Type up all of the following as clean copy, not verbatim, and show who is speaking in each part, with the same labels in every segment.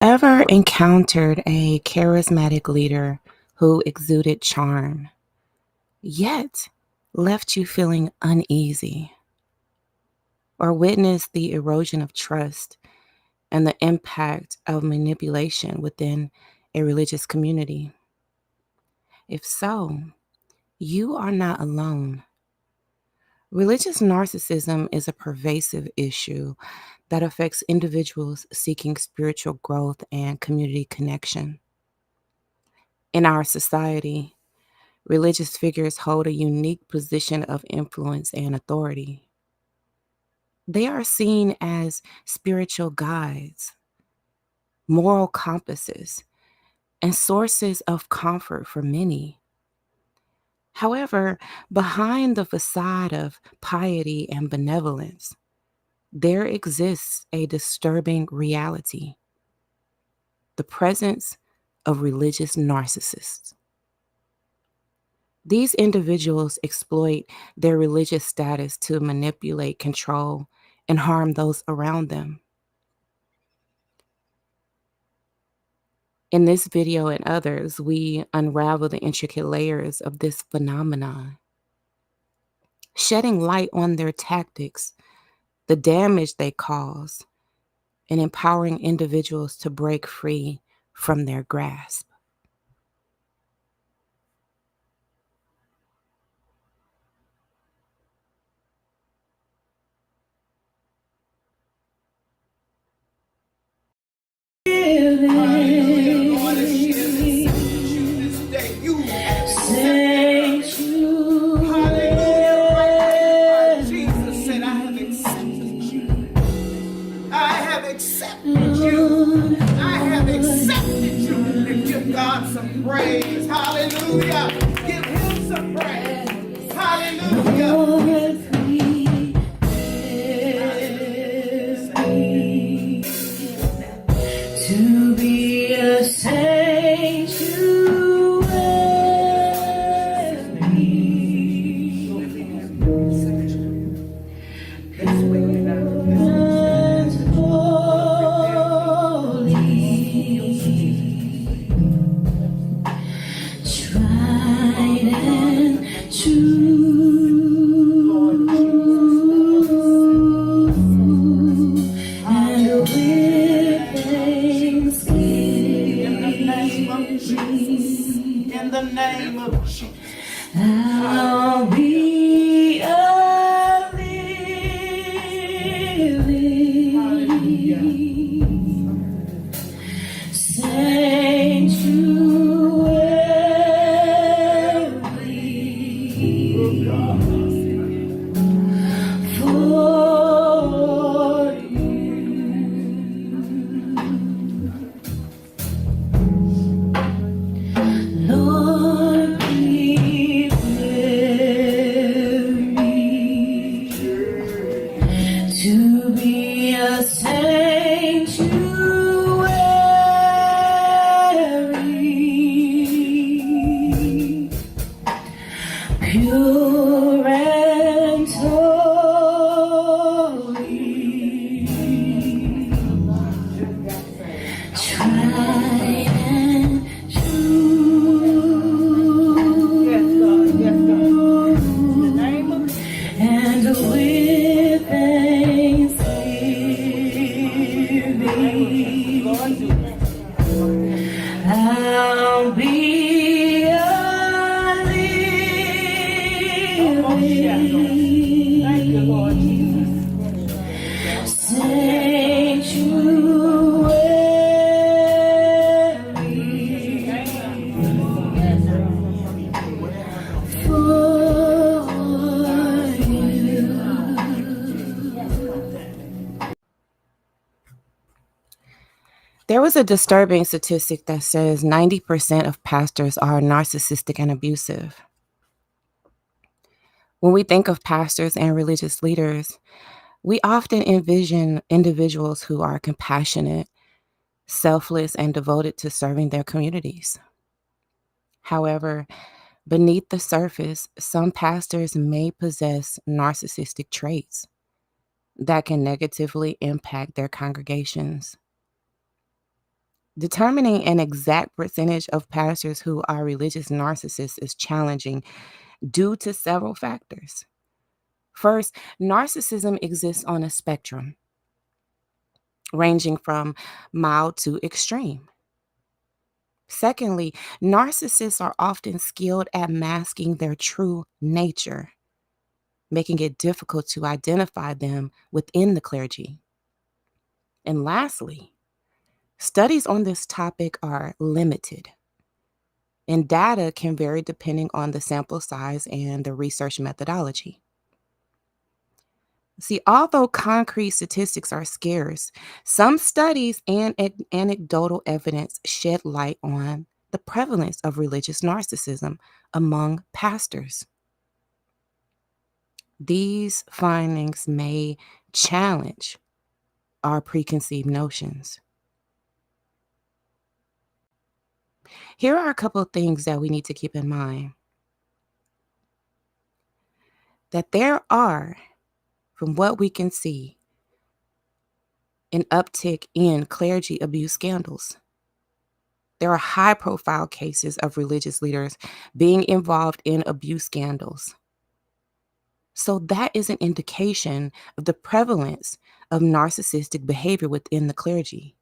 Speaker 1: Ever encountered a charismatic leader who exuded charm, yet left you feeling uneasy? Or witnessed the erosion of trust and the impact of manipulation within a religious community? If so, you are not alone. Religious narcissism is a pervasive issue that affects individuals seeking spiritual growth and community connection. In our society, religious figures hold a unique position of influence and authority. They are seen as spiritual guides, moral compasses, and sources of comfort for many. However, behind the facade of piety and benevolence, there exists a disturbing reality: the presence of religious narcissists. These individuals exploit their religious status to manipulate, control, and harm those around them. In this video and others, we unravel the intricate layers of this phenomenon, shedding light on their tactics, the damage they cause, and empowering individuals to break free from their grasp.
Speaker 2: Praise, hallelujah. Give him some praise, hallelujah. To be a in the name of Jesus, I'll be a living sanctuary for Lord, prepare me to be a sanctuary, pure and holy, tried and and with thanksgiving, I'll be a living sanctuary for you.
Speaker 1: There was a disturbing statistic that says 90% of pastors are narcissistic and abusive. When we think of pastors and religious leaders, we often envision individuals who are compassionate, selfless, and devoted to serving their communities. However, beneath the surface, some pastors may possess narcissistic traits that can negatively impact their congregations. Determining an exact percentage of pastors who are religious narcissists is challenging due to several factors. First, narcissism exists on a spectrum, ranging from mild to extreme. Secondly, narcissists are often skilled at masking their true nature, making it difficult to identify them within the clergy. And lastly, studies on this topic are limited, and data can vary depending on the sample size and the research methodology. See, although concrete statistics are scarce, some studies and anecdotal evidence shed light on the prevalence of religious narcissism among pastors. These findings may challenge our preconceived notions. Here are a couple of things that we need to keep in mind. That there are, from what we can see, an uptick in clergy abuse scandals. There are high-profile cases of religious leaders being involved in abuse scandals. So that is an indication of the prevalence of narcissistic behavior within the clergy.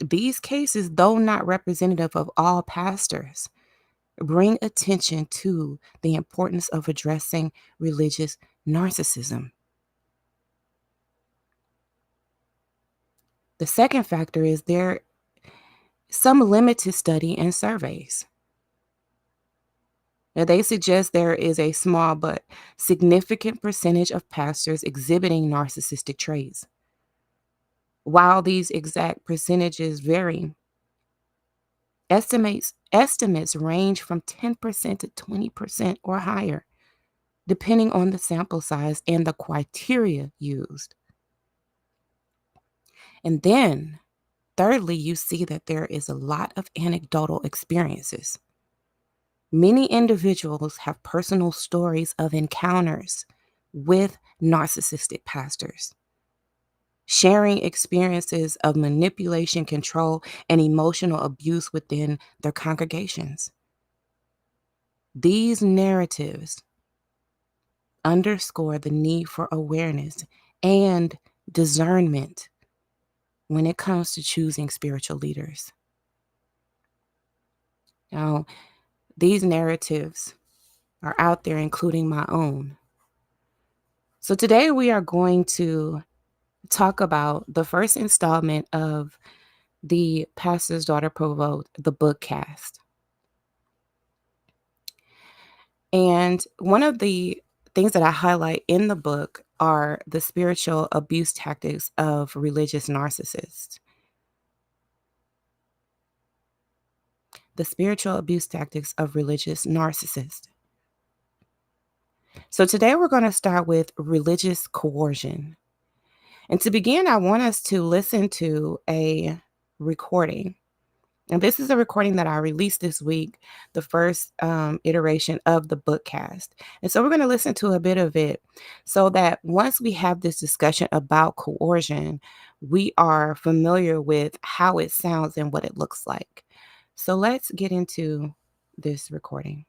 Speaker 1: These cases, though not representative of all pastors, bring attention to the importance of addressing religious narcissism. The second factor is there some limited study and surveys. Now, they suggest there is a small but significant percentage of pastors exhibiting narcissistic traits. While these exact percentages vary, estimates range from 10% to 20% or higher, depending on the sample size and the criteria used. And then, thirdly, you see that there is a lot of anecdotal experiences. Many individuals have personal stories of encounters with narcissistic pastors, sharing experiences of manipulation, control, and emotional abuse within their congregations. These narratives underscore the need for awareness and discernment when it comes to choosing spiritual leaders. Now, these narratives are out there, including my own. So today we are going to talk about the first installment of the Pastor's Daughter Provoked, the bookcast. And one of the things that I highlight in the book are the spiritual abuse tactics of religious narcissists. The spiritual abuse tactics of religious narcissists. So today we're going to start with religious coercion. And to begin, I want us to listen to a recording. And this is a recording that I released this week, the first iteration of the bookcast. And so we're going to listen to a bit of it so that once we have this discussion about coercion, we are familiar with how it sounds and what it looks like. So let's get into this recording.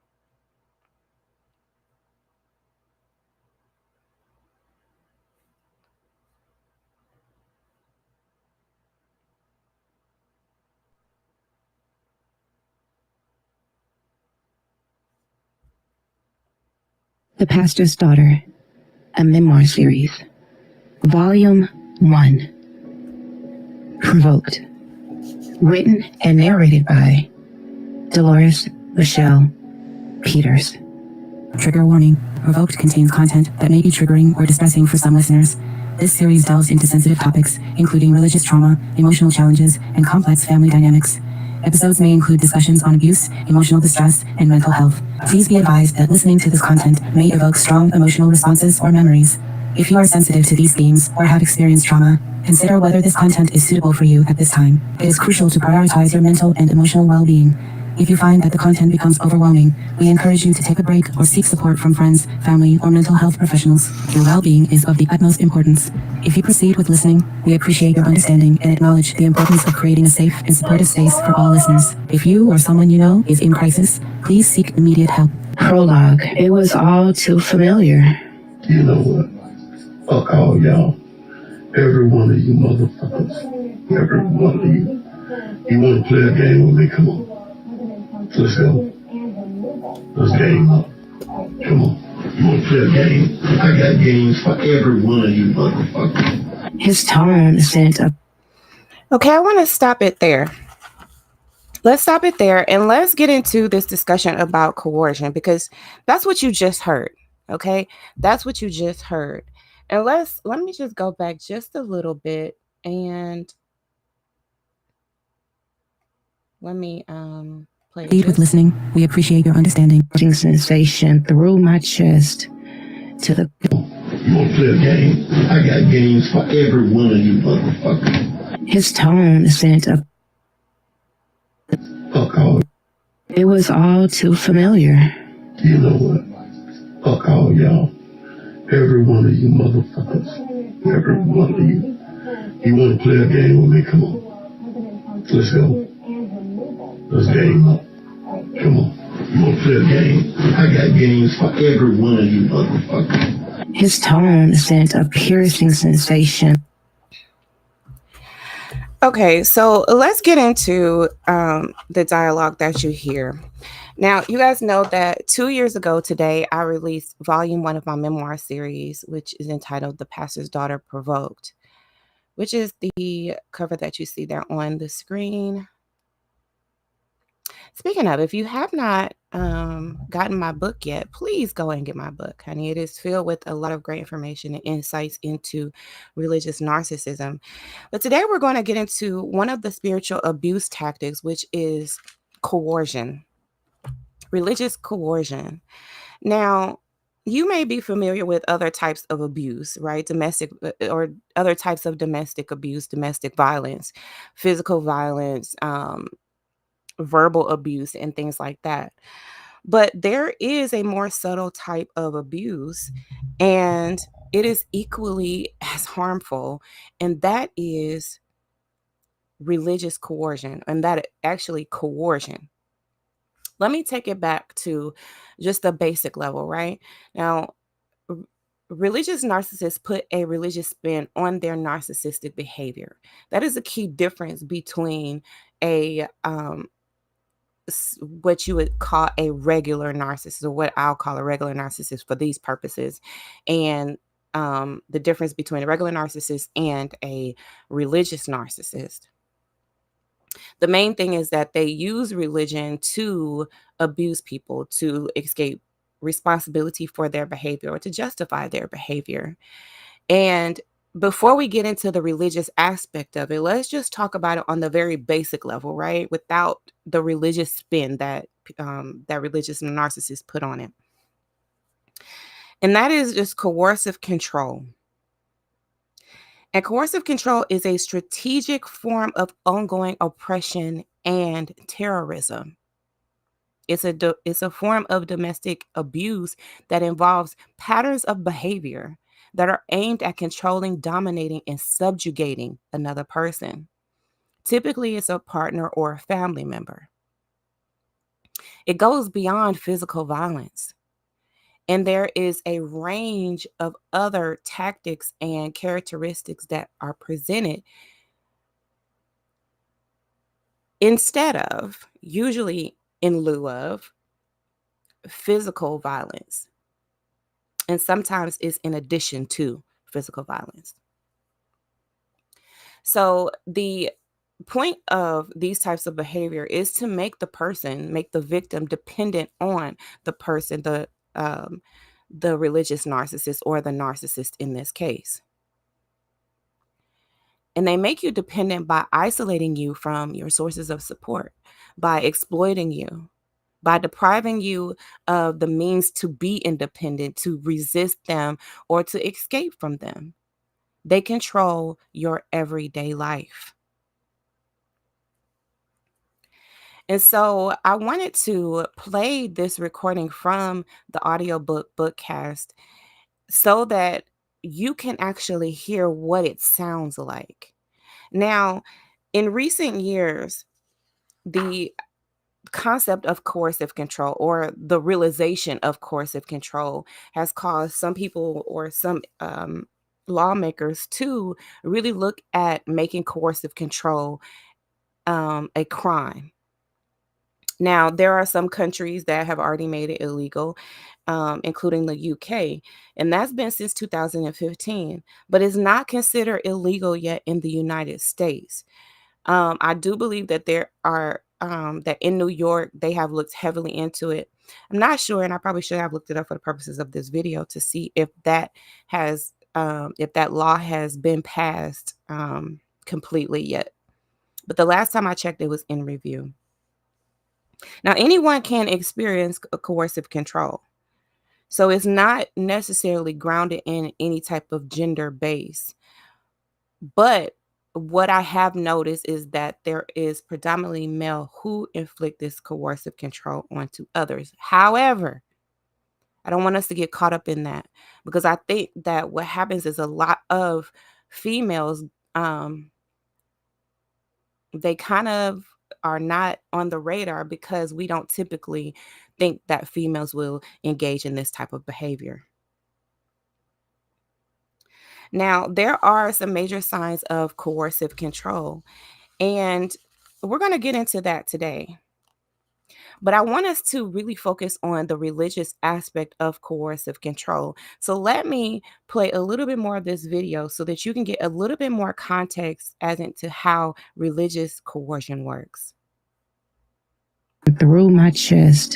Speaker 3: The Pastor's Daughter, a memoir series. Volume 1. Provoked. Written and narrated by Dolores Michelle Peters. Trigger warning. Provoked contains content that may be triggering or distressing for some listeners. This series delves into sensitive topics, including religious trauma, emotional challenges, and complex family dynamics. Episodes may include discussions on abuse, emotional distress, and mental health. Please be advised that listening to this content may evoke strong emotional responses or memories. If you are sensitive to these themes or have experienced trauma, consider whether this content is suitable for you at this time. It is crucial to prioritize your mental and emotional well-being. If you find that the content becomes overwhelming, we encourage you to take a break or seek support from friends, family, or mental health professionals. Your well-being is of the utmost importance. If you proceed with listening, we appreciate your understanding and acknowledge the importance of creating a safe and supportive space for all listeners. If you or someone you know is in crisis, please seek immediate help.
Speaker 2: Prologue. It was all too familiar.
Speaker 4: You know what? Fuck all y'all. Every one of you motherfuckers. Every one of you. You want to play a game with me? Come on. Let's go. Let's game up. Come on. You want to play a game? I got games for every one of you motherfuckers.
Speaker 2: His tone sent a...
Speaker 1: Okay, I want to stop it there. Let's stop it there and let's get into this discussion about coercion, because that's what you just heard. Okay, that's what you just heard. And let me just go back just a little bit and let me play.
Speaker 3: Proceed with listening. We appreciate your understanding.
Speaker 2: Sensation through my chest to the...
Speaker 4: You want to play a game? I got games for every one of you motherfuckers.
Speaker 2: His tone sent a...
Speaker 4: Fuck all.
Speaker 2: It was all too familiar.
Speaker 4: You know what? Fuck all y'all. Every one of you motherfuckers. Every one of you. You want to play a game with me? Come on. Let's go. Let's game up. Come on. You want to play a game? I got games for every one of you motherfuckers.
Speaker 2: His tone sent a piercing sensation.
Speaker 1: Okay, so let's get into the dialogue that you hear. Now, you guys know that 2 years ago today, I released volume 1 of my memoir series, which is entitled The Pastor's Daughter Provoked, which is the cover that you see there on the screen. Speaking of, if you have not gotten my book yet, please go and get my book, honey. It is filled with a lot of great information and insights into religious narcissism. But today we're going to get into one of the spiritual abuse tactics, which is coercion, religious coercion. Now, you may be familiar with other types of abuse, right? Domestic or other types of domestic abuse, domestic violence, physical violence, verbal abuse, and things like that. But there is a more subtle type of abuse, and it is equally as harmful, and that is religious coercion, and that actually coercion. Let me take it back to just the basic level, right? Now, religious narcissists put a religious spin on their narcissistic behavior. That is a key difference between a what you would call a regular narcissist, or what I'll call a regular narcissist for these purposes, and the difference between a regular narcissist and a religious narcissist. The main thing is that they use religion to abuse people, to escape responsibility for their behavior or to justify their behavior. And before we get into the religious aspect of it, let's just talk about it on the very basic level, right? Without the religious spin that that religious narcissists put on it. And that is just coercive control. And coercive control is a strategic form of ongoing oppression and terrorism. It's a form of domestic abuse that involves patterns of behavior that are aimed at controlling, dominating, and subjugating another person. Typically, it's a partner or a family member. It goes beyond physical violence. And there is a range of other tactics and characteristics that are presented instead of, usually in lieu of, physical violence. And sometimes it's in addition to physical violence. So the point of these types of behavior is to make the victim dependent on the person, the religious narcissist or the narcissist in this case. And they make you dependent by isolating you from your sources of support, by exploiting you, by depriving you of the means to be independent, to resist them, or to escape from them. They control your everyday life. And so I wanted to play this recording from the audiobook bookcast so that you can actually hear what it sounds like. Now, in recent years, the concept of coercive control, or the realization of coercive control, has caused some people or some lawmakers to really look at making coercive control a crime. Now, there are some countries that have already made it illegal, including the UK, and that's been since 2015, but it's not considered illegal yet in the United States. I do believe that there are that in New York they have looked heavily into it. I'm not sure, and I probably should have looked it up for the purposes of this video to see if that law has been passed completely yet. But the last time I checked, it was in review. Now, anyone can experience coercive control. So it's not necessarily grounded in any type of gender base. But what I have noticed is that there is predominantly male who inflict this coercive control onto others. However, I don't want us to get caught up in that, because I think that what happens is a lot of females, they kind of are not on the radar because we don't typically think that females will engage in this type of behavior. Now, there are some major signs of coercive control, and we're going to get into that today. But I want us to really focus on the religious aspect of coercive control. So let me play a little bit more of this video so that you can get a little bit more context as into how religious coercion works.
Speaker 2: Through my chest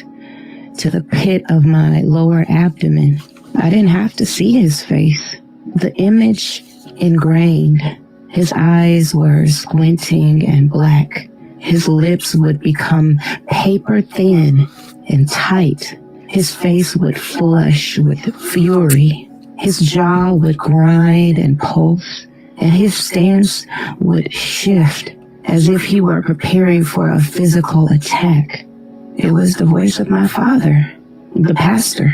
Speaker 2: to the pit of my lower abdomen. I didn't have to see his face. The image ingrained. His eyes were squinting and black. His lips would become paper thin and tight. His face would flush with fury. His jaw would grind and pulse, and his stance would shift as if he were preparing for a physical attack. It was the voice of my father, the pastor,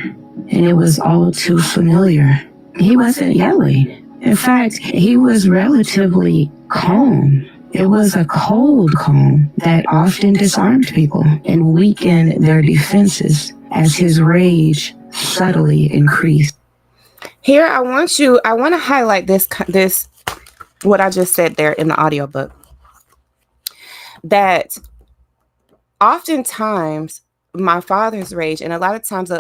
Speaker 2: and it was all too familiar. He wasn't yelling. In fact, he was relatively calm. It was a cold calm that often disarmed people and weakened their defenses as his rage subtly increased.
Speaker 1: Here, I want to highlight this, what I just said there in the audiobook, that oftentimes my father's rage, and a lot of times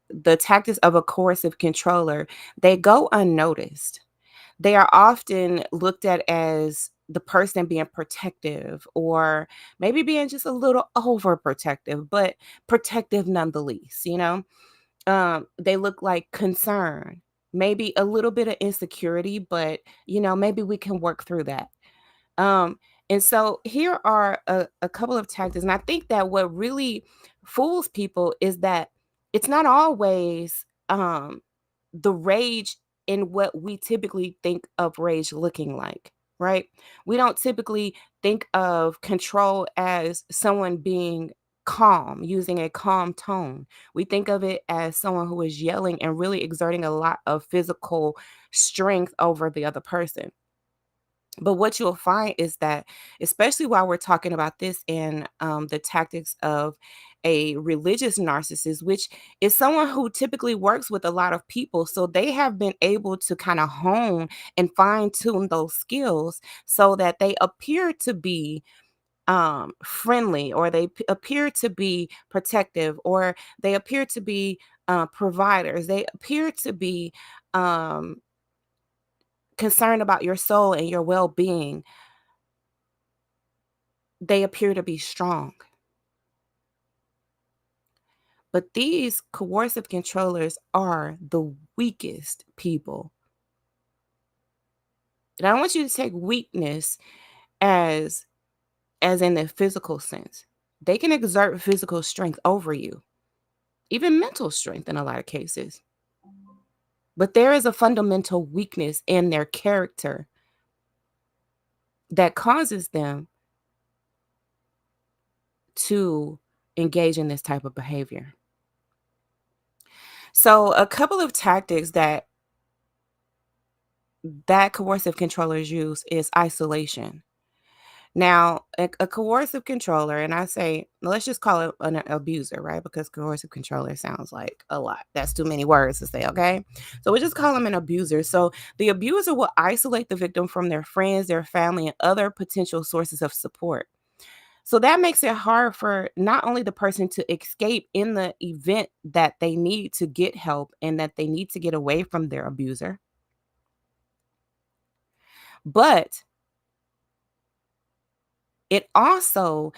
Speaker 1: the tactics of a coercive controller, they go unnoticed. They are often looked at as the person being protective, or maybe being just a little overprotective, but protective nonetheless. They look like concern, maybe a little bit of insecurity, but maybe we can work through that. Um, and so here are a couple of tactics. And I think that what really fools people is that it's not always the rage in what we typically think of rage looking like, right? We don't typically think of control as someone being calm, using a calm tone. We think of it as someone who is yelling and really exerting a lot of physical strength over the other person. But what you'll find is that, especially while we're talking about this in the tactics of a religious narcissist, which is someone who typically works with a lot of people, so they have been able to kind of hone and fine tune those skills so that they appear to be friendly, or they appear to be protective, or they appear to be providers. They appear to be concerned about your soul and your well-being. They appear to be strong. But these coercive controllers are the weakest people. And I want you to take weakness as in the physical sense. They can exert physical strength over you, even mental strength in a lot of cases. But there is a fundamental weakness in their character that causes them to engage in this type of behavior. So a couple of tactics that coercive controllers use is isolation. Now, a coercive controller, and I say, let's just call it an abuser, right? Because coercive controller sounds like a lot. That's too many words to say, okay? So we just call them an abuser. So the abuser will isolate the victim from their friends, their family, and other potential sources of support. So that makes it hard for not only the person to escape in the event that they need to get help and that they need to get away from their abuser, but it also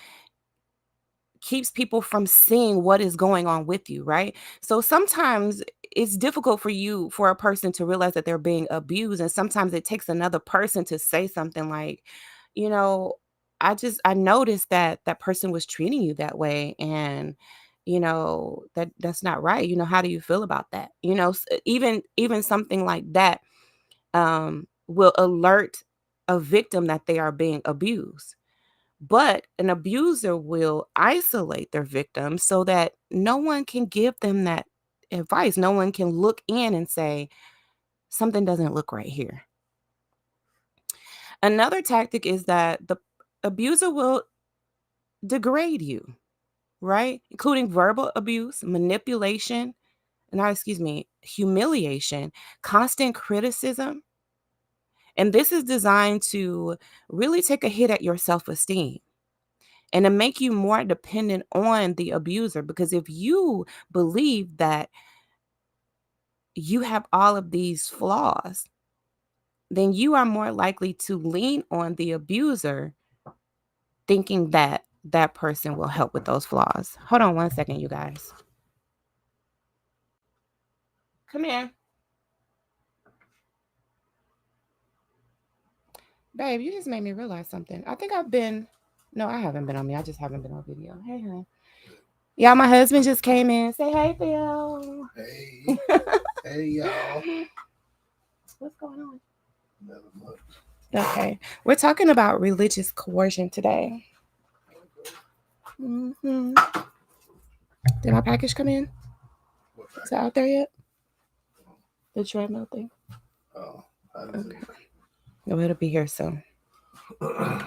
Speaker 1: keeps people from seeing what is going on with you, right? So sometimes it's difficult for a person to realize that they're being abused. And sometimes it takes another person to say something like, you know, I noticed that that person was treating you that way. And that's not right. How do you feel about that? Even something like that will alert a victim that they are being abused. But an abuser will isolate their victim so that no one can give them that advice. No one can look in and say, something doesn't look right here. Another tactic is that the abuser will degrade you, right? Including verbal abuse, manipulation, humiliation, constant criticism. And this is designed to really take a hit at your self esteem and to make you more dependent on the abuser. Because if you believe that you have all of these flaws, then you are more likely to lean on the abuser, thinking that that person will help with those flaws. Hold on one second, you guys. Come here. Babe, you just made me realize something. I think no, I haven't been on me. I just haven't been on video. Hey, honey. Yeah, my husband just came in. Say hey, Phil.
Speaker 5: Hey. Hey, y'all.
Speaker 1: What's going on?
Speaker 5: Never much.
Speaker 1: Okay. We're talking about religious coercion today. Mm-hmm. Did my package come in? Is it out there yet? The treadmill thing?
Speaker 5: Oh, I didn't see it.
Speaker 1: No, it'll be here soon. What's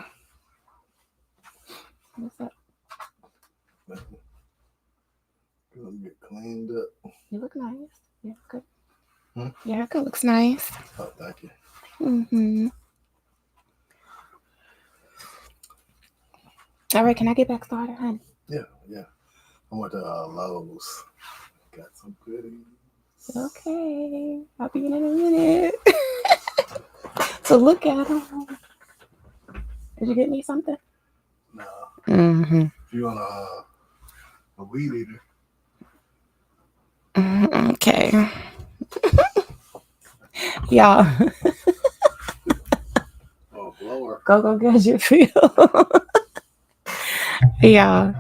Speaker 1: up?
Speaker 5: Gonna get cleaned up.
Speaker 1: You look nice. Yeah, good.
Speaker 5: Your
Speaker 1: haircut looks nice.
Speaker 5: Oh, thank you.
Speaker 1: Mm-hmm. All right, can I get back started, honey?
Speaker 5: Yeah. I went to Lowe's. Got some goodies.
Speaker 1: Okay. I'll be in a minute. So look at them. Did you get me something?
Speaker 5: No.
Speaker 1: Mm-hmm.
Speaker 5: If you want a weed eater.
Speaker 1: Okay. Y'all.
Speaker 5: Oh, blower.
Speaker 1: Go get your feel. Yeah.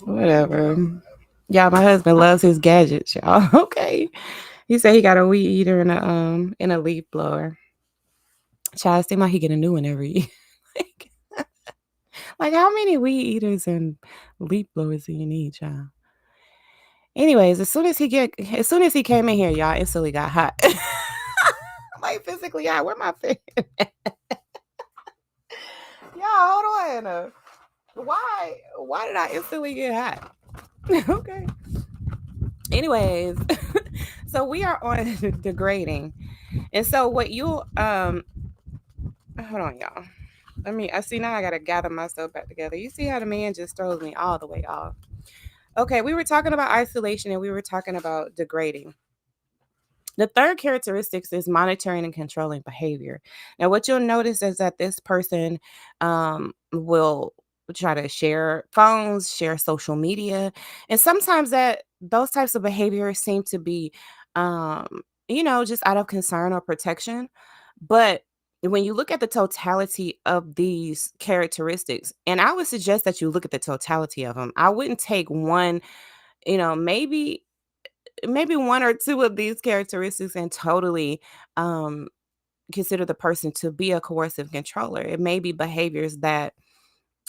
Speaker 1: Whatever. Yeah, my husband loves his gadgets, y'all. Okay. He said he got a weed eater and a leaf blower. Child, seem like he get a new one every year. like how many weed eaters and leaf blowers do you need, child? Anyways, as soon as he came in here, y'all instantly got hot. Like physically hot. Where my fan? Y'all, hold on. Why did I instantly get hot? Okay. Anyways, so we are on degrading. And so what you'll hold on, y'all. I see now I gotta gather myself back together. You see how the man just throws me all the way off. Okay, we were talking about isolation and we were talking about degrading. The third characteristic is monitoring and controlling behavior. Now, what you'll notice is that this person will try to share phones, share social media, and sometimes that those types of behaviors seem to be, just out of concern or protection. But when you look at the totality of these characteristics, and I would suggest that you look at the totality of them. I wouldn't take one, maybe one or two of these characteristics and totally consider the person to be a coercive controller. It may be behaviors that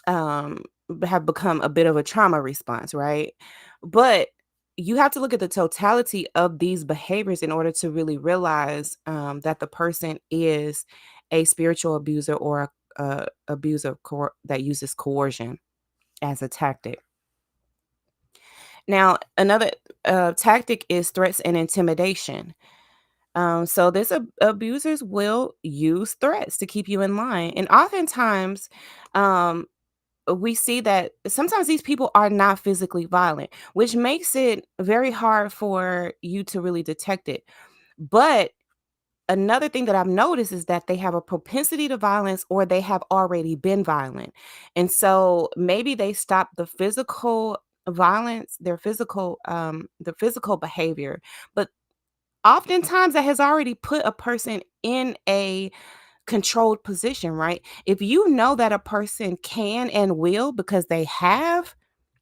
Speaker 1: have become a bit of a trauma response, right? But you have to look at the totality of these behaviors in order to really realize that the person is a spiritual abuser or a abuser that uses coercion as a tactic. Now, another tactic is threats and intimidation. So this abusers will use threats to keep you in line, and oftentimes, um, we see that sometimes these people are not physically violent, which makes it very hard for you to really detect it. But another thing that I've noticed is that they have a propensity to violence or they have already been violent. And so maybe they stop the physical violence, the physical behavior, but oftentimes that has already put a person in a controlled position, right? If you know that a person can and will because they have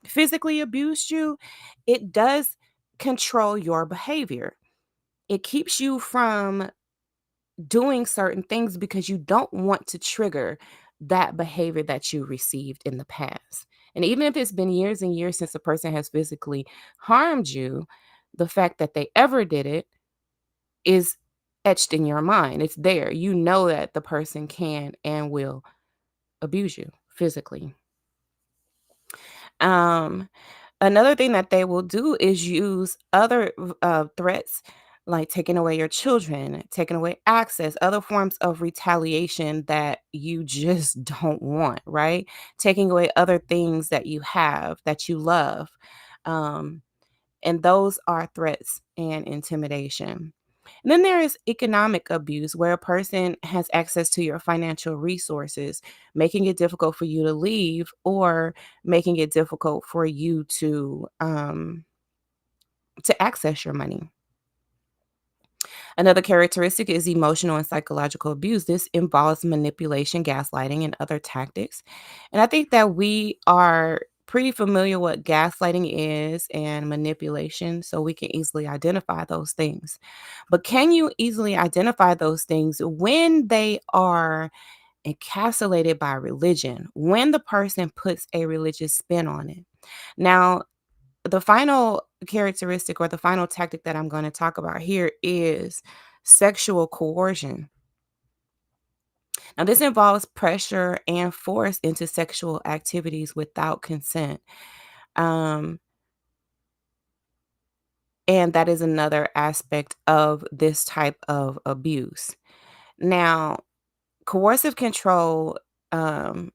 Speaker 1: physically abused you, it does control your behavior. It keeps you from doing certain things because you don't want to trigger that behavior that you received in the past. And even if it's been years and years since a person has physically harmed you, the fact that they ever did it is etched in your mind. It's there. You know that the person can and will abuse you physically. Um, Another thing that they will do is use other threats like taking away your children, taking away access, other forms of retaliation that you just don't want, right? Taking away other things that you have, that you love. Um, and those are threats and intimidation. And then there is economic abuse, where a person has access to your financial resources, making it difficult for you to leave or making it difficult for you to access your money. Another characteristic is emotional and psychological abuse. This involves manipulation, gaslighting, and other tactics. And I think that we are pretty familiar what gaslighting is and manipulation, so we can easily identify those things. But can you easily identify those things when they are encapsulated by religion, when the person puts a religious spin on it? Now, the final characteristic or the final tactic that I'm going to talk about here is sexual coercion. Now, this involves pressure and force into sexual activities without consent. Um, and that is another aspect of this type of abuse. Now, coercive control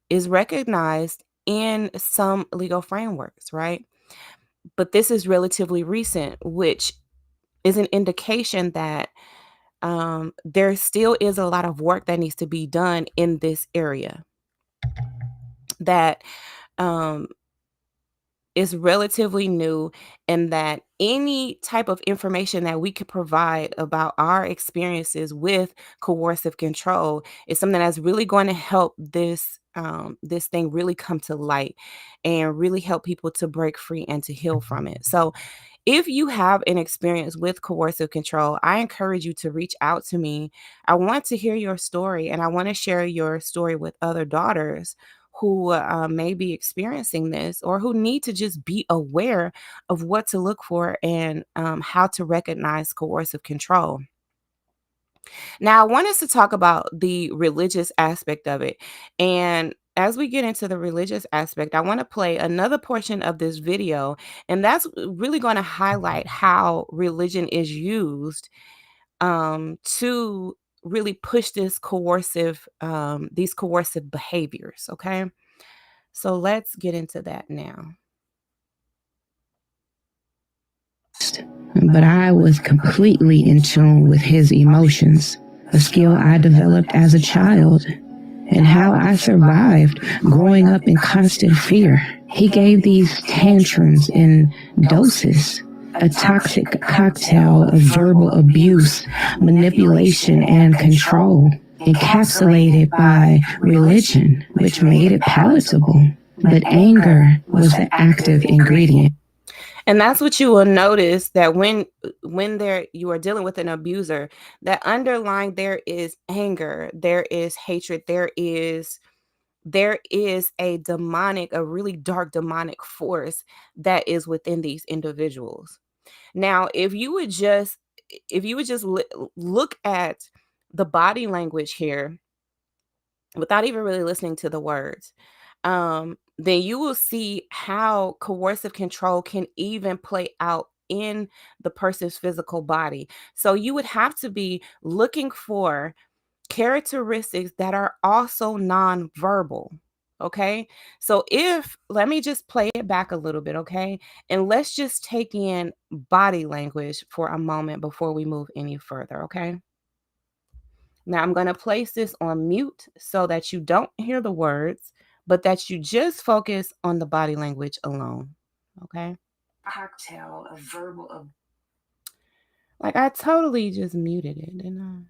Speaker 1: is recognized in some legal frameworks, right? But this is relatively recent, which is an indication that there still is a lot of work that needs to be done in this area that um, is relatively new, and that any type of information that we could provide about our experiences with coercive control is something that's really going to help this thing really come to light and really help people to break free and to heal from it. So if you have an experience with coercive control, I encourage you to reach out to me. I want to hear your story, and I want to share your story with other daughters who may be experiencing this or who need to just be aware of what to look for and how to recognize coercive control. Now, I want us to talk about the religious aspect of it. And as we get into the religious aspect, I want to play another portion of this video, and that's really going to highlight how religion is used to really push these coercive behaviors. Okay. So let's get into that now.
Speaker 2: But I was completely in tune with his emotions, a skill I developed as a child, and how I survived growing up in constant fear. He gave these tantrums in doses, a toxic cocktail of verbal abuse, manipulation, and control, encapsulated by religion, which made it palatable. But anger was the active ingredient.
Speaker 1: And that's what you will notice, that when you are dealing with an abuser, that underlying there is anger, there is hatred, there is there is a really dark demonic force that is within these individuals. Now, if you would just look at the body language here without even really listening to the words, then you will see how coercive control can even play out in the person's physical body. So you would have to be looking for characteristics that are also nonverbal. Okay. So let me just play it back a little bit. Okay. And let's just take in body language for a moment before we move any further. Okay. Now I'm going to place this on mute so that you don't hear the words, but that you just focus on the body language alone. Okay. Cocktail of verbal. Like I totally just muted it, didn't I?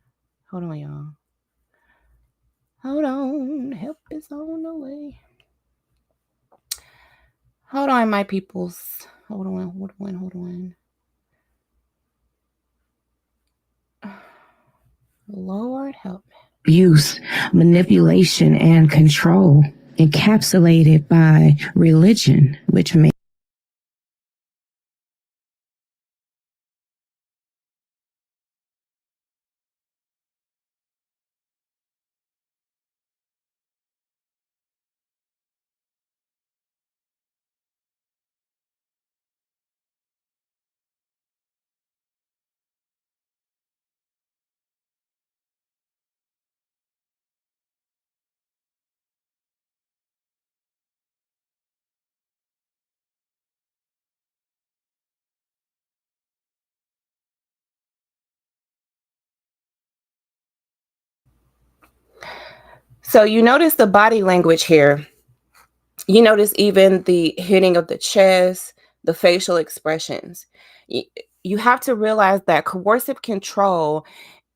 Speaker 1: Hold on, y'all. Hold on. Help is on the way. Hold on, my peoples. Hold on. Lord help me.
Speaker 2: Abuse, manipulation, and control, encapsulated by religion, which made
Speaker 1: So you notice the body language here. You notice even the hitting of the chest, the facial expressions. You have to realize that coercive control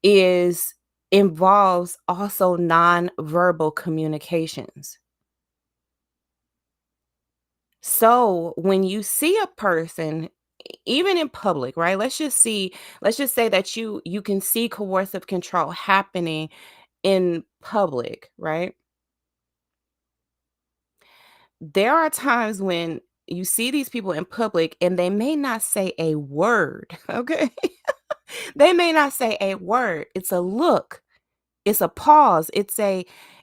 Speaker 1: involves also nonverbal communications. So when you see a person, even in public, right? Let's just say that you can see coercive control happening in public, right? There are times when you see these people in public and they may not say a word, okay? They may not say a word. It's a look, it's a pause, it's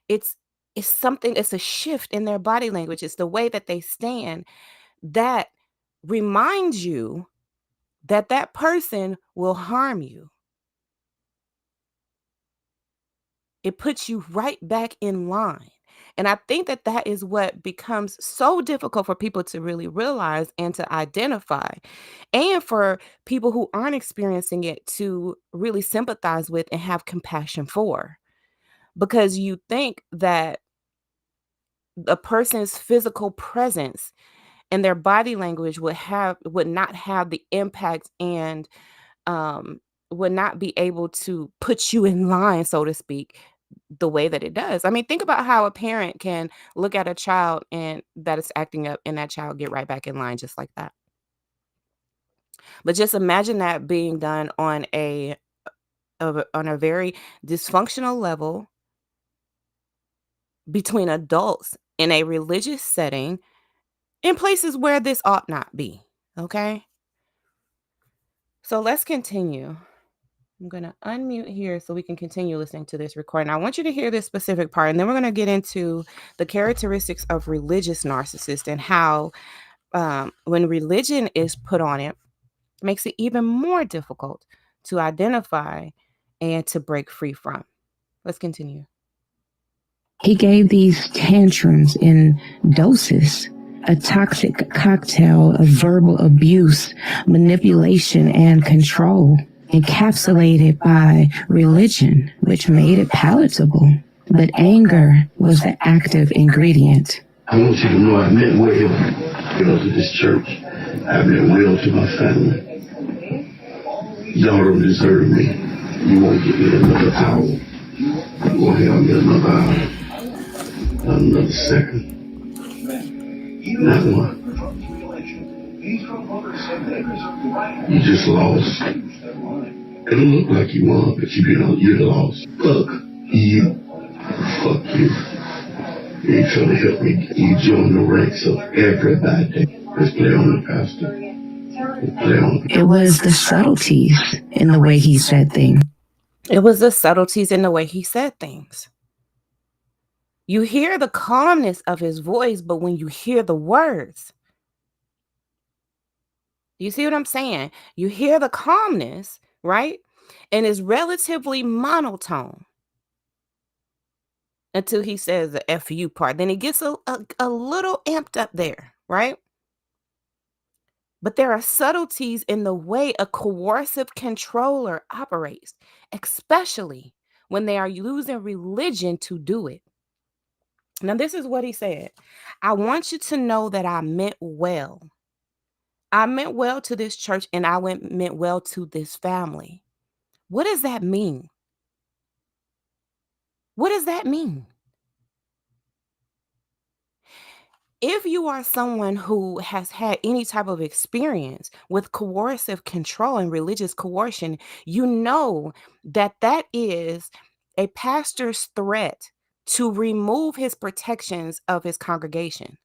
Speaker 1: it's something, it's a shift in their body language. It's the way that they stand that reminds you that that person will harm you. It puts you right back in line. And I think that that is what becomes so difficult for people to really realize and to identify, and for people who aren't experiencing it to really sympathize with and have compassion for. Because you think that a person's physical presence and their body language would not have the impact and um, would not be able to put you in line, so to speak, the way that it does. I mean, think about how a parent can look at a child and that is acting up and that child get right back in line just like that. But just imagine that being done on on a very dysfunctional level between adults in a religious setting in places where this ought not be. Okay? So let's continue. I'm going to unmute here so we can continue listening to this recording. I want you to hear this specific part, and then we're going to get into the characteristics of religious narcissists and how when religion is put on it, makes it even more difficult to identify and to break free from. Let's continue.
Speaker 2: he gave these tantrums in doses, a toxic cocktail of verbal abuse, manipulation, and control, encapsulated by religion, which made it palatable. But anger was the active ingredient.
Speaker 4: I want you to know I meant well, to this church. I meant well to my family. Y'all don't deserve me. You won't give me another hour. You won't have me another hour. Not another second. Not one. You just lost. It don't look like you won, but you're lost. Fuck you. Fuck you. He's trying to help me. You join the ranks of everybody. Let's play on the pastor. Let's play on.
Speaker 2: It was the subtleties in the way he said things.
Speaker 1: It was the subtleties in the way he said things. You hear the calmness of his voice, but when you hear the words, you see what I'm saying? You hear the calmness, right? And it's relatively monotone until he says the FU part. Then it gets a little amped up there, right? But there are subtleties in the way a coercive controller operates, especially when they are using religion to do it. Now, this is what he said. I want you to know that I meant well. I meant well to this church and I meant well to this family. What does that mean? What does that mean? If you are someone who has had any type of experience with coercive control and religious coercion, you know that that is a pastor's threat to remove his protections of his congregation,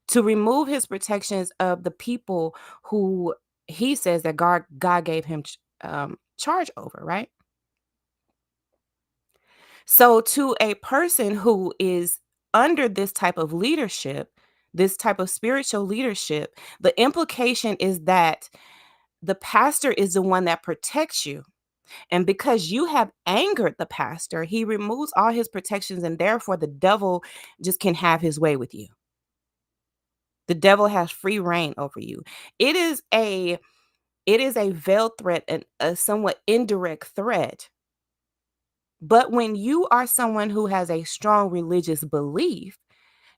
Speaker 1: to remove his protections of the people who he says that God gave him charge over, right? So, to a person who is under this type of leadership, this type of spiritual leadership, the implication is that the pastor is the one that protects you. And because you have angered the pastor, he removes all his protections, and therefore the devil just can have his way with you. The devil has free reign over you. It is a veiled threat and a somewhat indirect threat. But when you are someone who has a strong religious belief,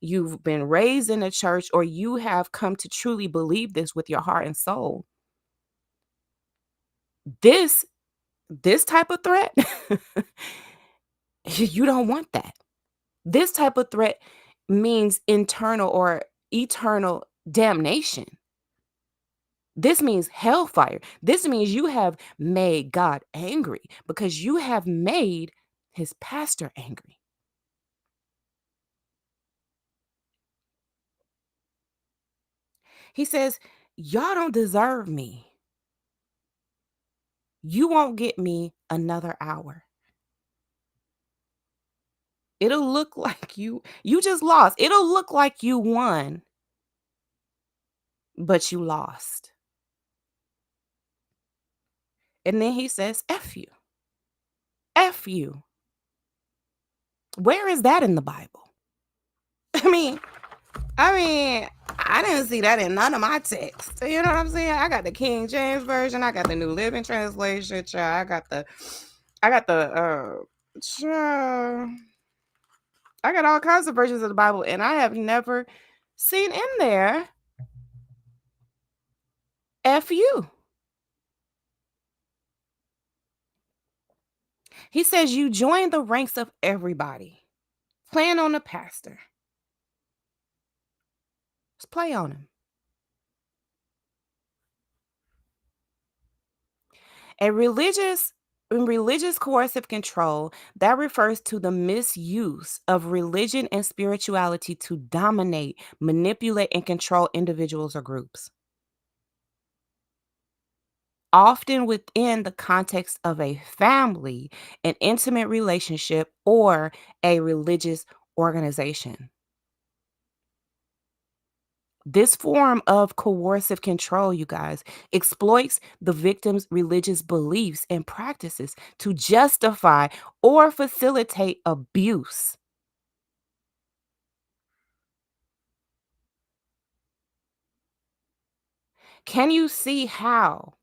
Speaker 1: you've been raised in a church, or you have come to truly believe this with your heart and soul, this type of threat, you don't want that. This type of threat means internal or eternal damnation. This means hellfire. This means you have made God angry because you have made his pastor angry. He says, y'all don't deserve me. You won't get me another hour. It'll look like you just lost. It'll look like you won, but you lost. And then he says, F you. F you. Where is that in the Bible? I mean, I didn't see that in none of my texts. You know what I'm saying? I got the King James version. I got the New Living Translation. Child. I got all kinds of versions of the Bible, and I have never seen in there F you. He says you join the ranks of everybody. Playing on the pastor. Let's play on him. In religious coercive control, that refers to the misuse of religion and spirituality to dominate, manipulate, and control individuals or groups, often within the context of a family, an intimate relationship, or a religious organization. This form of coercive control, you guys, exploits the victim's religious beliefs and practices to justify or facilitate abuse. Can you see how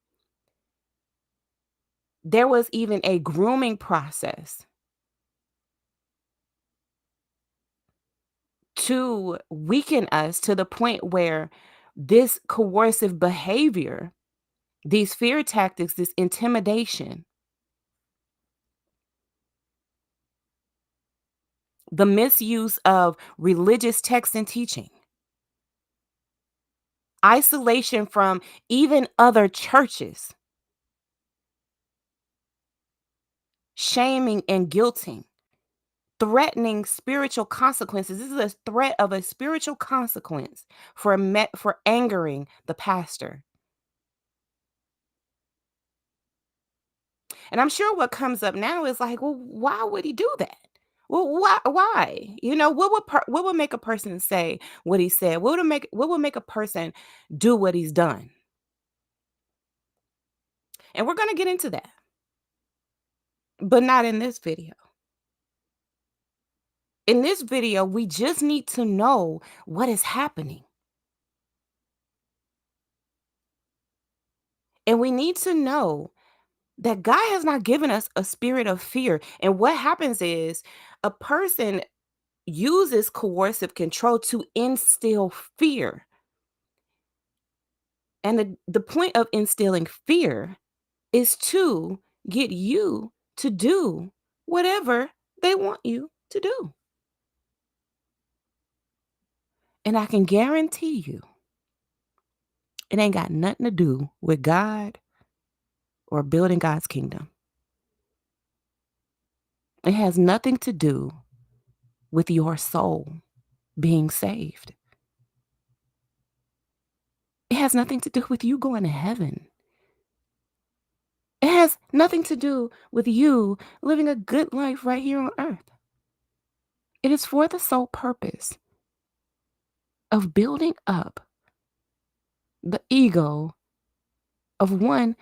Speaker 1: there was even a grooming process to weaken us to the point where this coercive behavior, these fear tactics, this intimidation, the misuse of religious texts and teaching, isolation from even other churches, shaming and guilting, threatening spiritual consequences. This is a threat of a spiritual consequence for angering the pastor. And I'm sure what comes up now is like, well, why would he do that? Well, why? What would make a person say what he said? What would make a person do what he's done? And we're going to get into that. But not in this video. In this video, we just need to know what is happening. And we need to know that God has not given us a spirit of fear. And what happens is a person uses coercive control to instill fear. And the point of instilling fear is to get you to do whatever they want you to do. And I can guarantee you, it ain't got nothing to do with God or building God's kingdom. It has nothing to do with your soul being saved. It has nothing to do with you going to heaven. It has nothing to do with you living a good life right here on earth. It is for the sole purpose of building up the ego of one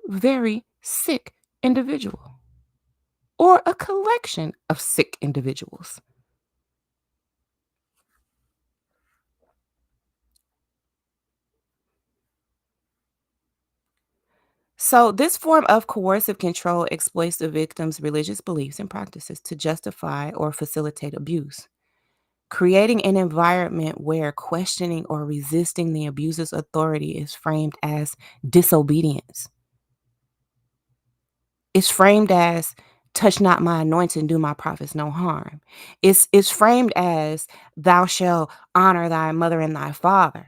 Speaker 1: very sick individual or a collection of sick individuals. So this form of coercive control exploits the victim's religious beliefs and practices to justify or facilitate abuse, creating an environment where questioning or resisting the abuser's authority is framed as disobedience. It's framed as touch not my anointing, do my prophets no harm. It's framed as thou shalt honor thy mother and thy father.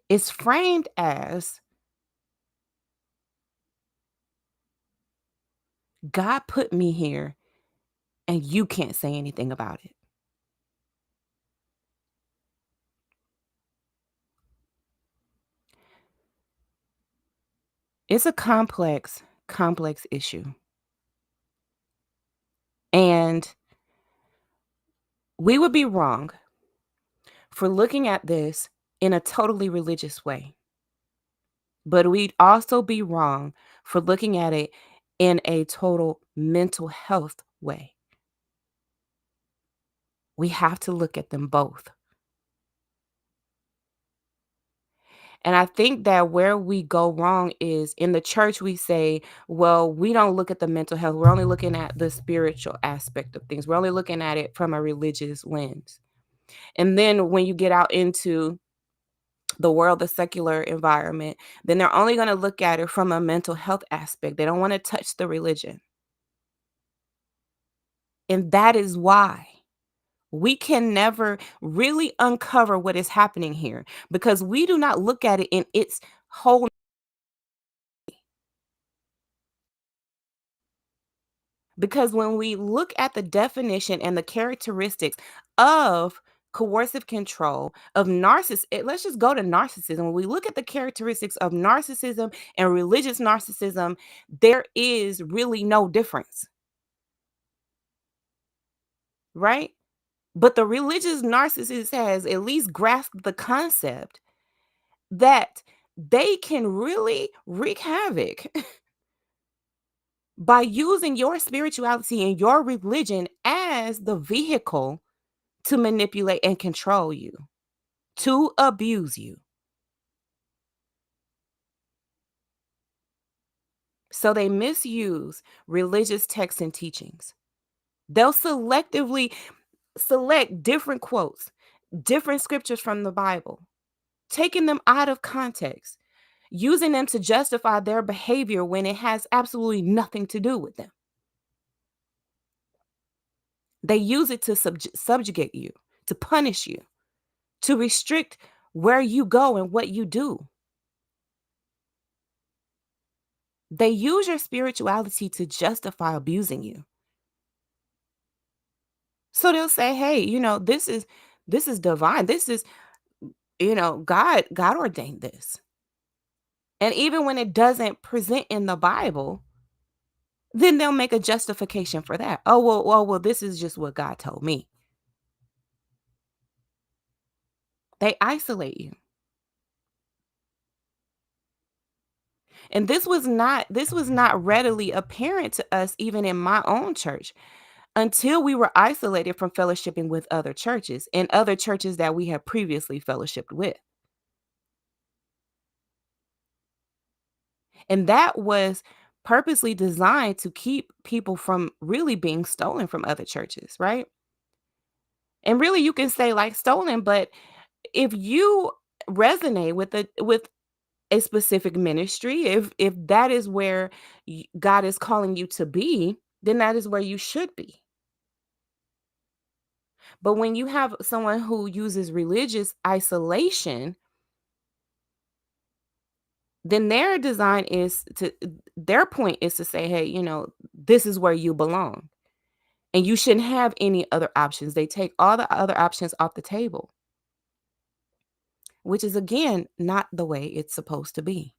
Speaker 1: It's framed as God put me here and you can't say anything about it. It's a complex issue. And we would be wrong for looking at this in a totally religious way. But we'd also be wrong for looking at it in a total mental health way. We have to look at them both. And I think that where we go wrong is in the church, we say, well, we don't look at the mental health. We're only looking at the spiritual aspect of things. We're only looking at it from a religious lens. And then when you get out into the world, the secular environment, then they're only going to look at it from a mental health aspect. They don't want to touch the religion. And that is why we can never really uncover what is happening here, because we do not look at it in its whole. Because when we look at the definition and the characteristics of coercive control, of narcissism, let's just go to narcissism. When we look at the characteristics of narcissism and religious narcissism, there is really no difference. Right? But the religious narcissist has at least grasped the concept that they can really wreak havoc by using your spirituality and your religion as the vehicle to manipulate and control you, to abuse you. So they misuse religious texts and teachings. They'll selectively select different quotes, different scriptures from the Bible, taking them out of context, using them to justify their behavior when it has absolutely nothing to do with them. They use it to subjugate you, to punish you, to restrict where you go and what you do. They use your spirituality to justify abusing you. So they'll say, hey, this is divine. This is, God ordained this. And even when it doesn't present in the Bible, then they'll make a justification for that. Oh, well, this is just what God told me. They isolate you. And this was not readily apparent to us even in my own church until we were isolated from fellowshipping with other churches and other churches that we had previously fellowshipped with. And that was purposely designed to keep people from really being stolen from other churches, right? And really you can say like stolen, but if you resonate with a specific ministry, if that is where God is calling you to be, then that is where you should be. But when you have someone who uses religious isolation, then their point is to say, hey, this is where you belong. And you shouldn't have any other options. They take all the other options off the table, which is again not the way it's supposed to be.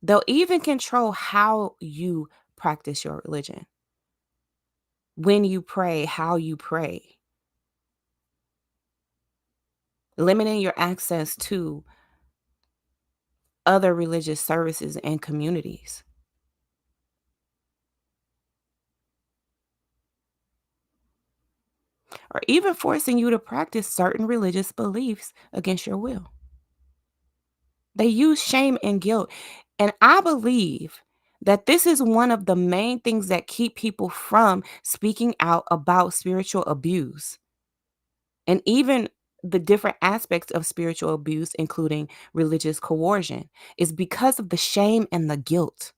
Speaker 1: They'll even control how you practice your religion, when you pray, how you pray, limiting your access to other religious services and communities. Or even forcing you to practice certain religious beliefs against your will. They use shame and guilt. And I believe that this is one of the main things that keep people from speaking out about spiritual abuse and even the different aspects of spiritual abuse, including religious coercion, is because of the shame and the guilt.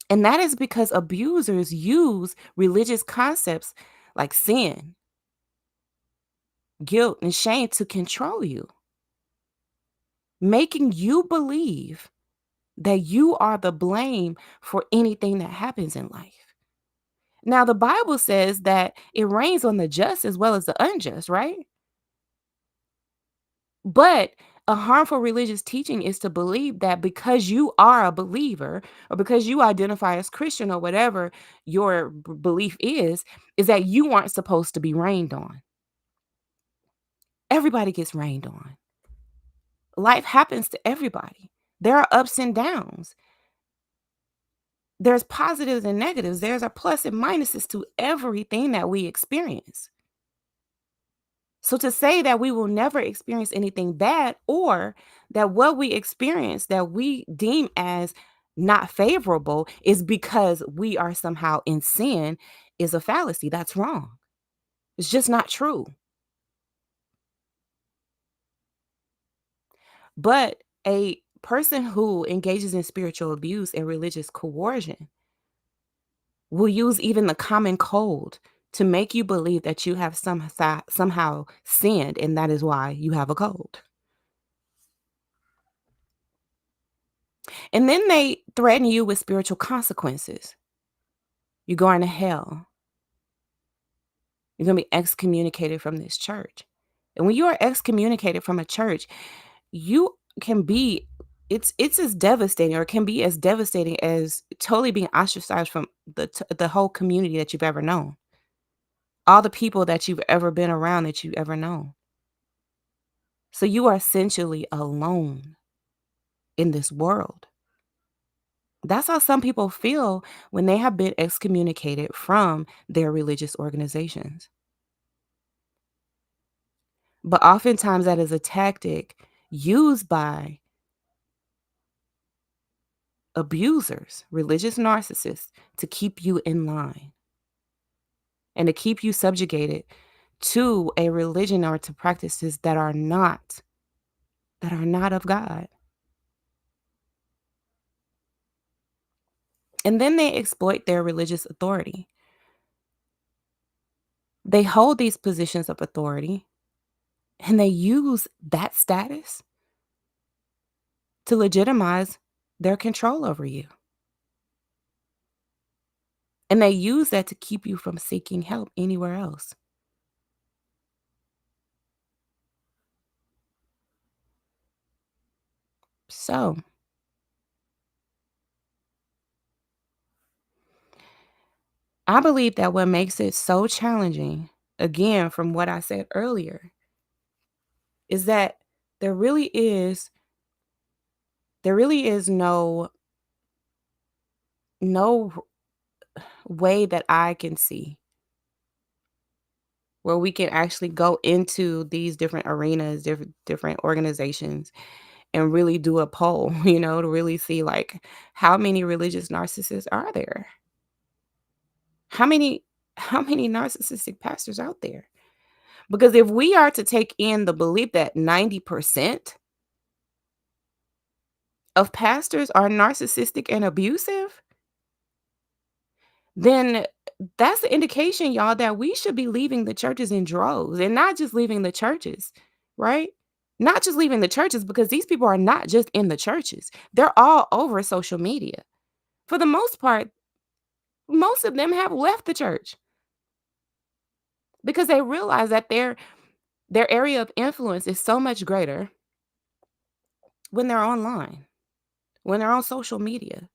Speaker 1: And that is because abusers use religious concepts like sin, guilt, and shame to control you, making you believe that you are the blame for anything that happens in life. Now, the Bible says that it rains on the just as well as the unjust, right? But a harmful religious teaching is to believe that because you are a believer or because you identify as Christian or whatever your belief is that you aren't supposed to be rained on. Everybody gets rained on. Life happens to everybody. There are ups and downs. There's positives and negatives. There's a plus and minuses to everything that we experience. So to say that we will never experience anything bad or that what we experience that we deem as not favorable is because we are somehow in sin is a fallacy. That's wrong. It's just not true. But a person who engages in spiritual abuse and religious coercion will use even the common cold to make you believe that you have somehow sinned and that is why you have a cold. And then they threaten you with spiritual consequences. You're going to hell. You're going to be excommunicated from this church. And when you are excommunicated from a church, you can be it's as devastating or it can be as devastating as totally being ostracized from the whole community that you've ever known. All the people that you've ever been around that you've ever known. So you are essentially alone in this world. That's how some people feel when they have been excommunicated from their religious organizations. But oftentimes that is a tactic used by abusers, religious narcissists, to keep you in line and to keep you subjugated to a religion or to practices that are not of God. And then they exploit their religious authority. They hold these positions of authority and they use that status to legitimize their control over you. And they use that to keep you from seeking help anywhere else. So, I believe that what makes it so challenging, again, from what I said earlier, is that there really is there really is no way that I can see where we can actually go into these different arenas, different organizations, and really do a poll, to really see, like, how many religious narcissists are there? How many how many narcissistic pastors out there? Because if we are to take in the belief that 90% of pastors are narcissistic and abusive, then that's the indication, y'all, that we should be leaving the churches in droves, and not just leaving the churches, right? Not just leaving the churches, because these people are not just in the churches. They're all over social media. For the most part, most of them have left the church because they realize that their area of influence is so much greater when they're online, when they're on social media,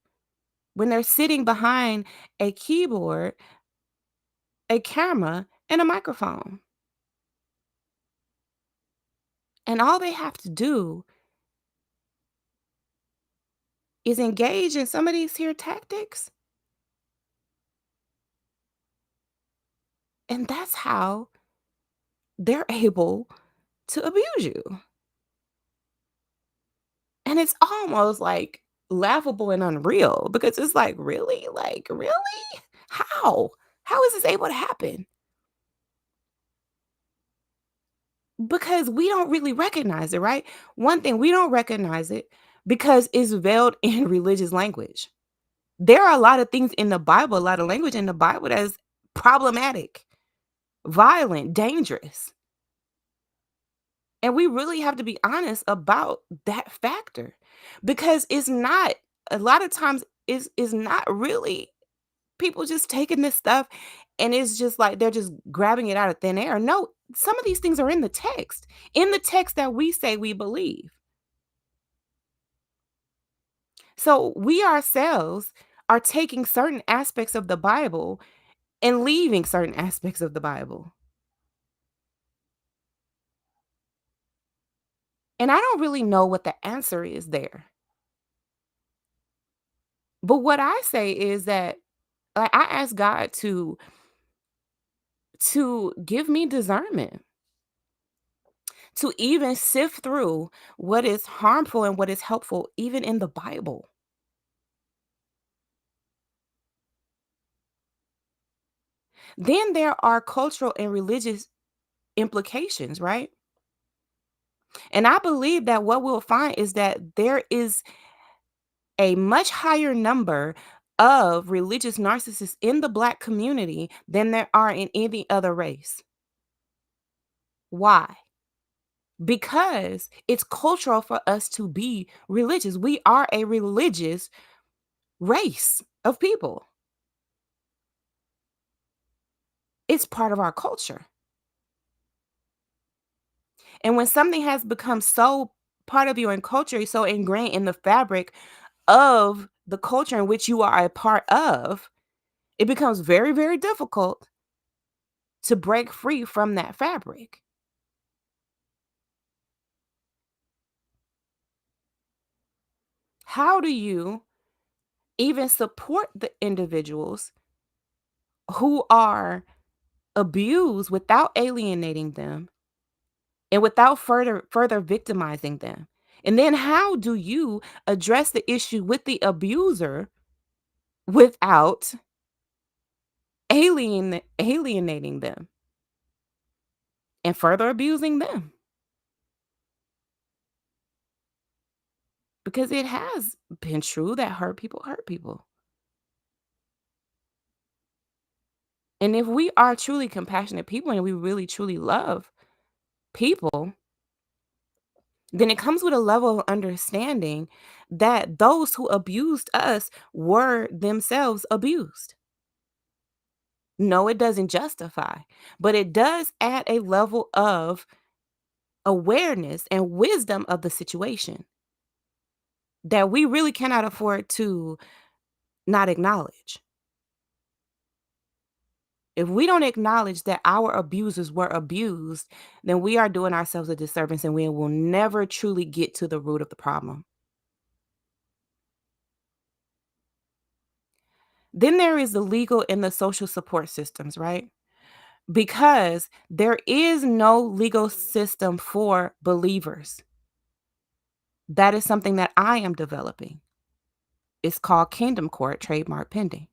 Speaker 1: when they're sitting behind a keyboard, a camera, and a microphone. And all they have to do is engage in some of these here tactics. And that's how they're able to abuse you. And it's almost like laughable and unreal because it's like, really? Like, really? How? How is this able to happen? Because we don't really recognize it, right? One thing, we don't recognize it because it's veiled in religious language. There are a lot of things in the Bible, a lot of language in the Bible that is problematic, violent, dangerous. And we really have to be honest about that factor because it's not, a lot of times is not really people just taking this stuff and it's just like they're just grabbing it out of thin air. No, some of these things are in the text that we say we believe. So we ourselves are taking certain aspects of the Bible and leaving certain aspects of the Bible. And I don't really know what the answer is there. But what I say is that, like, I ask God to give me discernment, to even sift through what is harmful and what is helpful even in the Bible. Then there are cultural and religious implications, right? And I believe that what we'll find is that there is a much higher number of religious narcissists in the Black community than there are in any other race. Why? Because it's cultural for us to be religious. We are a religious race of people. It's part of our culture. And when something has become so part of your culture, so ingrained in the fabric of the culture in which you are a part of, it becomes very, very difficult to break free from that fabric. How do you even support the individuals who are abused without alienating them and without further victimizing them? And then how do you address the issue with the abuser without alienating them and further abusing them? Because it has been true that hurt people hurt people. And if we are truly compassionate people and we really truly love people, then it comes with a level of understanding that those who abused us were themselves abused. No, it doesn't justify, but it does add a level of awareness and wisdom of the situation that we really cannot afford to not acknowledge. If we don't acknowledge that our abusers were abused, then we are doing ourselves a disservice and we will never truly get to the root of the problem. Then there is the legal and the social support systems, right? Because there is no legal system for believers. That is something that I am developing. It's called Kingdom Court, trademark pending.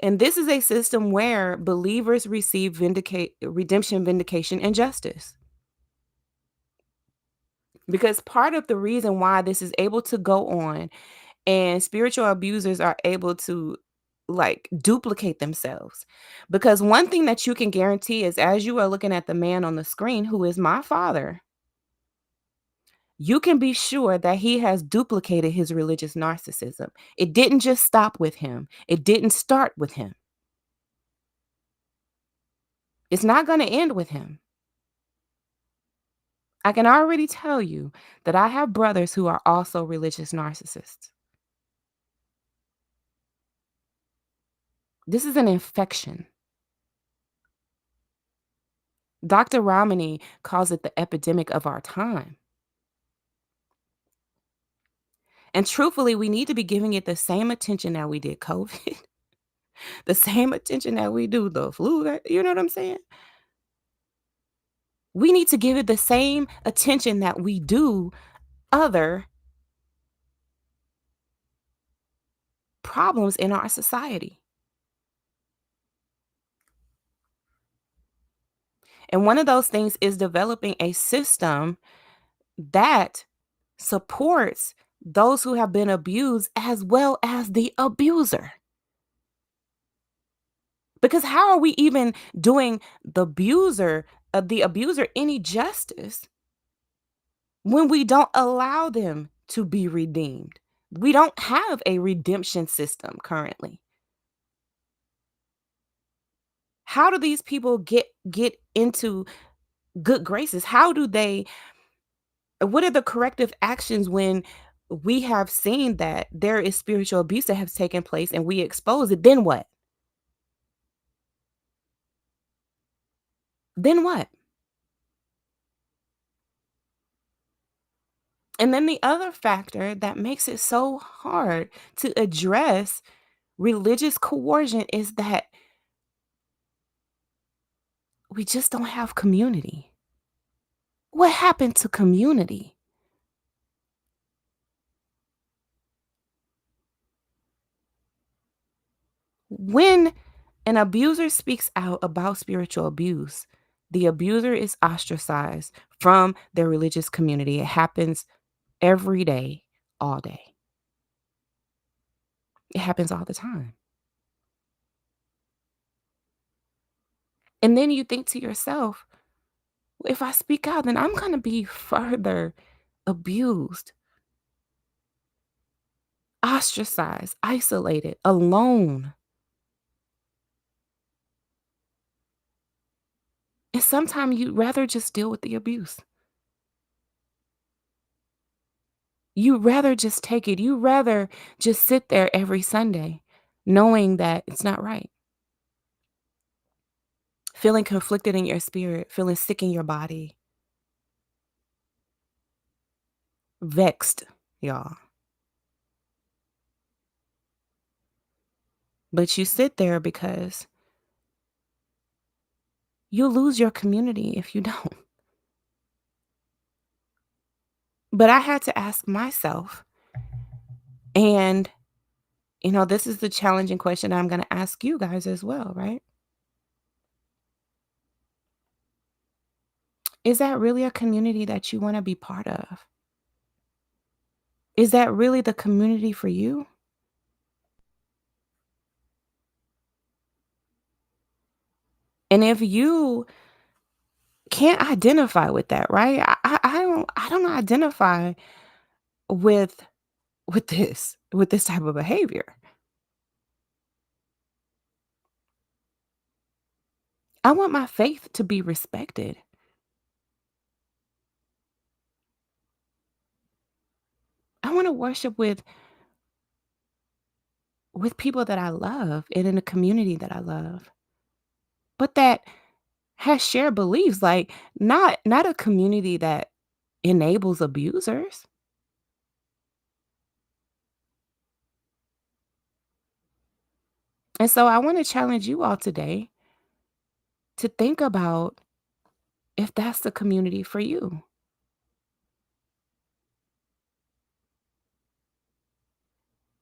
Speaker 1: And this is a system where believers receive redemption, vindication, and justice. Because part of the reason why this is able to go on and spiritual abusers are able to like duplicate themselves. Because one thing that you can guarantee is as you are looking at the man on the screen, who is my father, you can be sure that he has duplicated his religious narcissism. It didn't just stop with him, it didn't start with him. It's not going to end with him. I can already tell you that I have brothers who are also religious narcissists. This is an infection. Dr. Ramani calls it the epidemic of our time. And truthfully, we need to be giving it the same attention that we did COVID, the same attention that we do the flu. You know what I'm saying? We need to give it the same attention that we do other problems in our society. And one of those things is developing a system that supports those who have been abused as well as the abuser. Because how are we even doing the abuser any justice when we don't allow them to be redeemed? We don't have a redemption system currently. How do these people get into good graces? What are the corrective actions when we have seen that there is spiritual abuse that has taken place and we expose it? Then what? Then what? And then the other factor that makes it so hard to address religious coercion is that we just don't have community. What happened to community? When an abuser speaks out about spiritual abuse, the abuser is ostracized from their religious community. It happens every day, all day. It happens all the time. And then you think to yourself, if I speak out, then I'm going to be further abused, ostracized, isolated, alone. And sometimes you'd rather just deal with the abuse. You'd rather just take it. You'd rather just sit there every Sunday knowing that it's not right. Feeling conflicted in your spirit, feeling sick in your body. Vexed, y'all. But you sit there because you'll lose your community if you don't. But I had to ask myself, and this is the challenging question I'm going to ask you guys as well, right? Is that really a community that you want to be part of? Is that really the community for you? And if you can't identify with that, right? I don't identify with with this type of behavior. I want my faith to be respected. I want to worship with people that I love and in a community that I love, but that has shared beliefs, like not a community that enables abusers. And so I want to challenge you all today to think about if that's the community for you.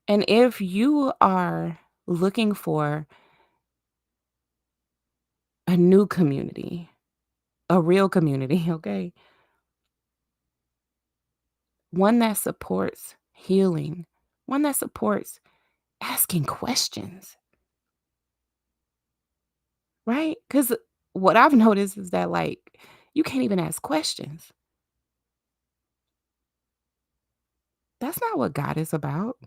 Speaker 1: And if you are looking for a new community, a real community, okay? One that supports healing, one that supports asking questions, right? Because what I've noticed is that, like, you can't even ask questions. That's not what God is about.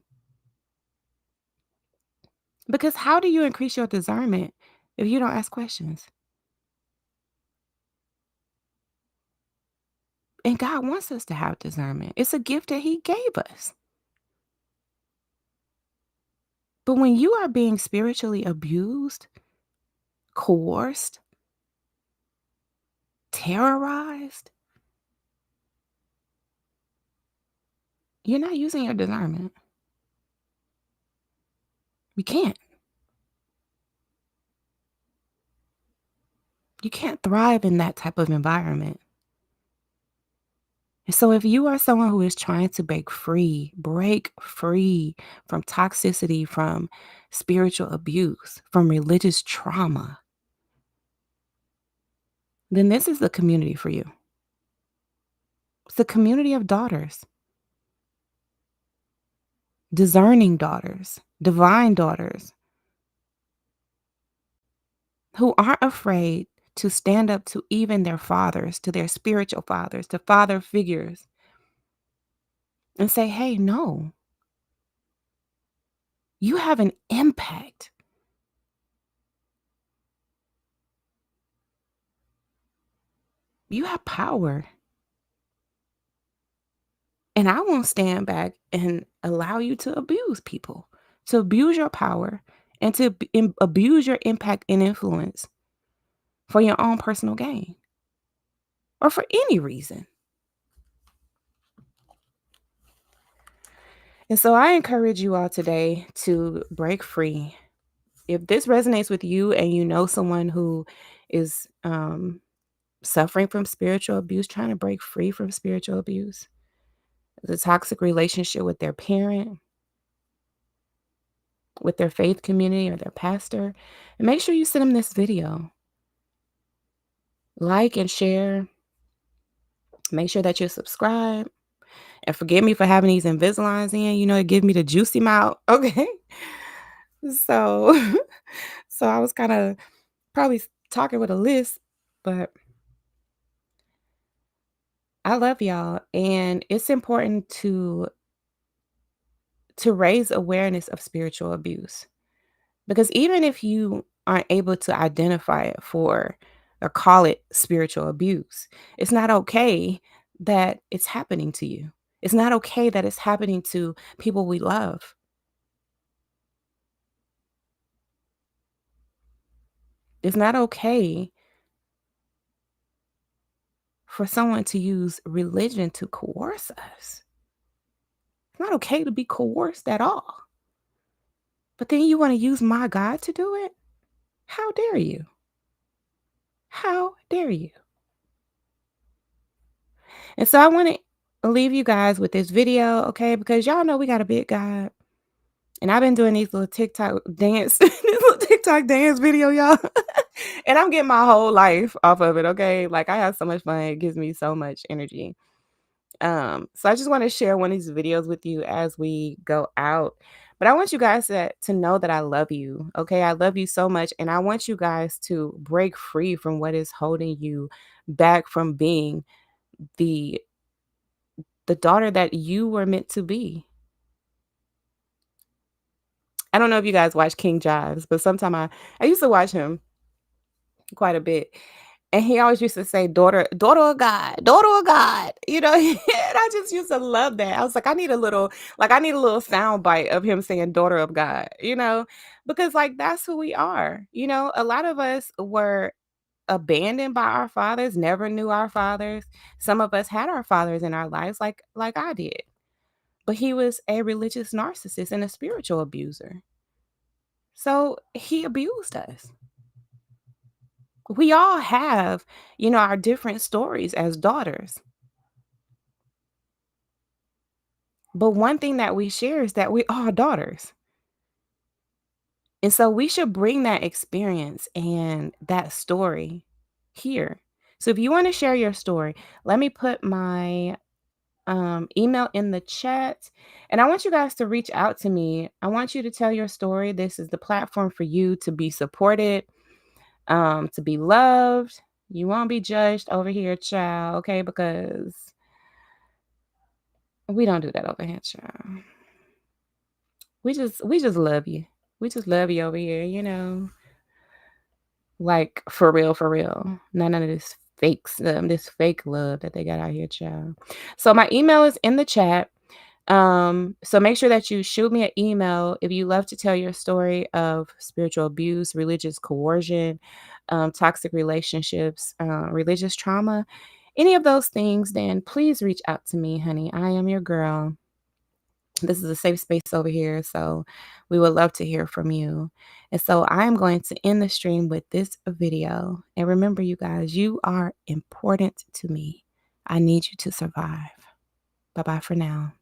Speaker 1: Because how do you increase your discernment if you don't ask questions? And God wants us to have discernment. It's a gift that He gave us. But when you are being spiritually abused, coerced, terrorized, you're not using your discernment. You can't. You can't thrive in that type of environment. And so if you are someone who is trying to break free from toxicity, from spiritual abuse, from religious trauma, then this is the community for you. It's a community of daughters, discerning daughters, divine daughters, who aren't afraid to stand up to even their fathers, to their spiritual fathers, to father figures, and say, hey, no, you have an impact. You have power. And I won't stand back and allow you to abuse people, to abuse your power, and to abuse your impact and influence for your own personal gain or for any reason. And so I encourage you all today to break free. If this resonates with you and you know someone who is suffering from spiritual abuse, trying to break free from spiritual abuse, the toxic relationship with their parent, with their faith community or their pastor, and make sure you send them this video. Like and share. Make sure that you're subscribed. And forgive me for having these Invisaligns in. You know, it gives me the juicy mouth. Okay. So, so I was kind of probably talking with a list, but I love y'all. And it's important to raise awareness of spiritual abuse. Because even if you aren't able to identify it for or call it spiritual abuse, it's not okay that it's happening to you. It's not okay that it's happening to people we love. It's not okay for someone to use religion to coerce us. It's not okay to be coerced at all. But then you want to use my God to do it? How dare you? How dare you? And so I want to leave you guys with this video, okay? Because y'all know we got a big God. And I've been doing these little TikTok dance, this little TikTok dance video, y'all. And I'm getting my whole life off of it, okay? Like I have so much fun. It gives me so much energy. So I just want to share one of these videos with you as we go out. But I want you guys to know that I love you. Okay. I love you so much. And I want you guys to break free from what is holding you back from being the daughter that you were meant to be. I don't know if you guys watch King Jives, but sometime I used to watch him quite a bit. And he always used to say, daughter of God, daughter of God, and I just used to love that. I was like, I need a little sound bite of him saying daughter of God, because like that's who we are. A lot of us were abandoned by our fathers, never knew our fathers. Some of us had our fathers in our lives, like I did. But he was a religious narcissist and a spiritual abuser. So he abused us. We all have, our different stories as daughters. But one thing that we share is that we are daughters. And so we should bring that experience and that story here. So if you want to share your story, let me put my email in the chat. And I want you guys to reach out to me. I want you to tell your story. This is the platform for you to be supported, to be loved. You won't be judged over here, child, okay? Because we don't do that over here, child. We just love you. We just love you over here. Like for real, for real. None of this this fake love that they got out here, child. So my email is in the chat. So make sure that you shoot me an email if you love to tell your story of spiritual abuse, religious coercion, toxic relationships, religious trauma, any of those things, then please reach out to me, honey. I am your girl. This is a safe space over here, so we would love to hear from you. And so I am going to end the stream with this video. And remember, you guys, you are important to me. I need you to survive. Bye-bye for now.